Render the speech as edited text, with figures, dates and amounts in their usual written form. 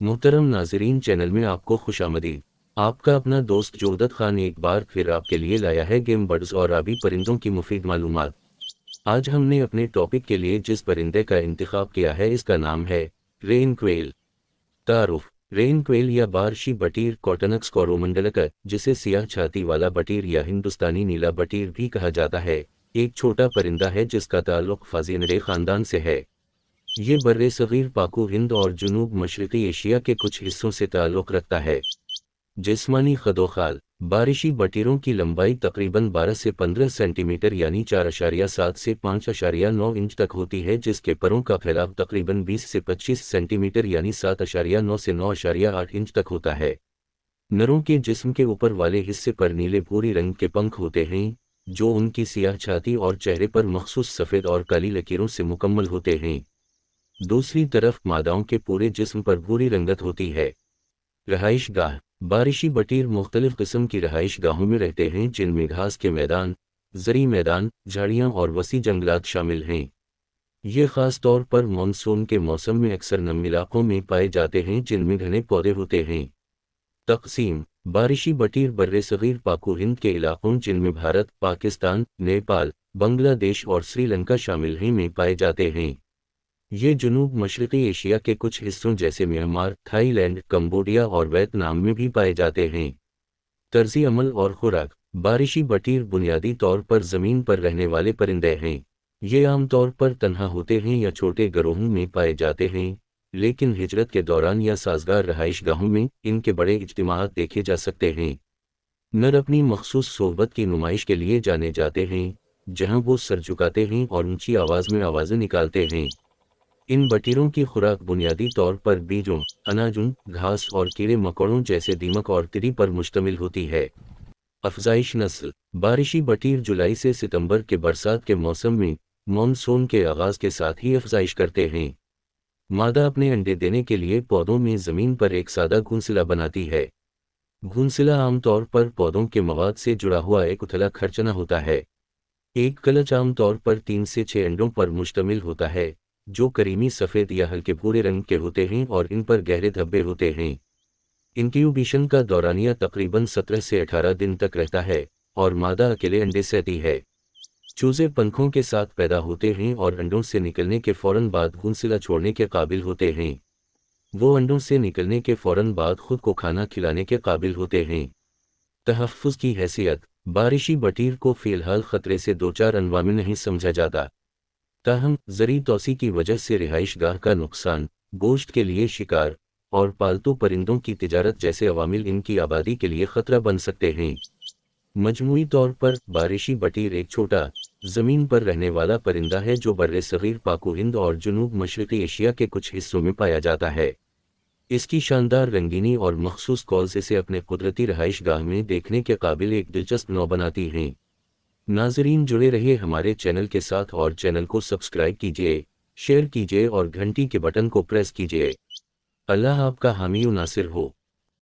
मोहतरम नाजरीन, चैनल में आपको खुशामदीद। आपका अपना दोस्त जोरदत खान एक बार फिर आपके लिए लाया है गेम बर्ड्स और आबी परिंदों की मुफीद मालूमात। आज हमने अपने टॉपिक के लिए जिस परिंदे का इंतखाब किया है इसका नाम है रेन क्वेल। तारुफ: रेन क्वेल या बारशी बटीर कॉटनक्स कोरोमंडलका, जिसे सियाह छाती वाला बटीर या हिंदुस्तानी नीला बटीर भी कहा जाता है, एक छोटा परिंदा है जिसका ताल्लुक फाज़िनडे ख़ानदान से है। ये बर्रे-सग़ीर पाको हिंद और जुनूब मशरक़ी एशिया के कुछ हिस्सों से ताल्लुक़ रखता है। जिस्मानी ख़दोख़ाल: बारिशी बटीरों की लंबाई तकरीबन 12 से 15 सेंटीमीटर यानी 4.7 से 5.9 इंच तक होती है, जिसके परों का फैलाव तकरीबन 20 से 25 सेंटीमीटर यानी 7.9 से 9.8 इंच तक होता है। नरों के जिस्म के ऊपर वाले हिस्से पर नीले भूरी रंग के पंख होते हैं, जो उनकी सियाह छाती और चेहरे पर मखसूस सफ़ेद और काली लकीरों से मुकम्मल होते हैं। दूसरी तरफ मादाओं के पूरे जिस्म पर भूरी रंगत होती है। रहाइश गाह: बारिशी बटीर मुख्तलिफ किस्म की रहाइश गाहों में रहते हैं, जिनमें घास के मैदान, ज़री मैदान, झाड़ियाँ और वसी जंगलात शामिल हैं। ये ख़ास तौर पर मानसून के मौसम में अक्सर नम इलाकों में पाए जाते हैं, जिनमें घने पौधे होते हैं। तक़सीम: बारिशी बटीर बर्रे-सग़ीर पाको हिंद के इलाकों, जिनमें भारत, पाकिस्तान, नेपाल, बांग्लादेश और श्रीलंका शामिल हैं, में पाए जाते हैं। ये जुनूब मशरक़ी एशिया के कुछ हिस्सों जैसे म्यांमार, थाईलैंड, कंबोडिया और वियतनाम में भी पाए जाते हैं। तर्ज़ी अमल और खुराक: बारिशी बटीर बुनियादी तौर पर ज़मीन पर रहने वाले परिंदे हैं। ये आम तौर पर तन्हा होते हैं या छोटे गिरोहों में पाए जाते हैं, लेकिन हिजरत के दौरान या साज़गार रहाइश गाहों में इनके बड़े इज्तिमाआत देखे जा सकते हैं। नर अपनी मखसूस सोहबत की नुमाइश के लिए जाने जाते हैं, जहाँ वो सर झुकाते हैं और ऊंची आवाज़ में आवाज़ें निकालते हैं। इन बटीरों की खुराक बुनियादी तौर पर बीजों, अनाजों, घास और कीड़े मकोड़ों जैसे दीमक और तिरी पर मुश्तमिल होती है। अफजाइश नस्ल: बारिशी बटीर जुलाई से सितंबर के बरसात के मौसम में मानसून के आगाज़ के साथ ही अफजाइश करते हैं। मादा अपने अंडे देने के लिए पौधों में ज़मीन पर एक सादा घोंसला बनाती है। घोंसला आमतौर पर पौधों के मवाद से जुड़ा हुआ एक उथला खरचना होता है। एक कलच आमतौर पर 3 से 6 अंडों पर मुश्तमिल होता है, जो करीमी सफ़ेद या हल्के भूरे रंग के होते हैं और इन पर गहरे धब्बे होते हैं। इंक्यूबेशन का दौरानिया तकरीबन 17 से 18 दिन तक रहता है और मादा अकेले अंडे सेती है। चूजे पंखों के साथ पैदा होते हैं और अंडों से निकलने के फ़ौरन बाद घोंसला छोड़ने के काबिल होते हैं। वो अंडों से निकलने के फ़ौरन बाद खुद को खाना खिलाने के काबिल होते हैं। तहफ़्फ़ुज़ की हैसियत: बारिशी बटीर को फ़िलहाल ख़तरे से दो चार अनवा में नहीं समझा जाता, ताहम ज़री तौसी की वजह से रिहाइश गाह का नुकसान, गोश्त के लिए शिकार और पालतू परिंदों की तिजारत जैसे अवामिल इनकी आबादी के लिए ख़तरा बन सकते हैं। मजमूई तौर पर बारिशी बटीर एक छोटा, ज़मीन पर रहने वाला परिंदा है जो बर्रे-सग़ीर पाको हिंद और जुनूब मशरक़ी एशिया के कुछ हिस्सों में पाया जाता है। इसकी शानदार रंगीनी और मखसूस कॉल्स इसे अपने कुदरती रहाइश गाह में देखने के काबिल एक दिलचस्प नौ बनाती हैं। नाजरीन, जुड़े रहिए हमारे चैनल के साथ और चैनल को सब्सक्राइब कीजिए, शेयर कीजिए और घंटी के बटन को प्रेस कीजिए। अल्लाह आपका हामी व नासिर हो।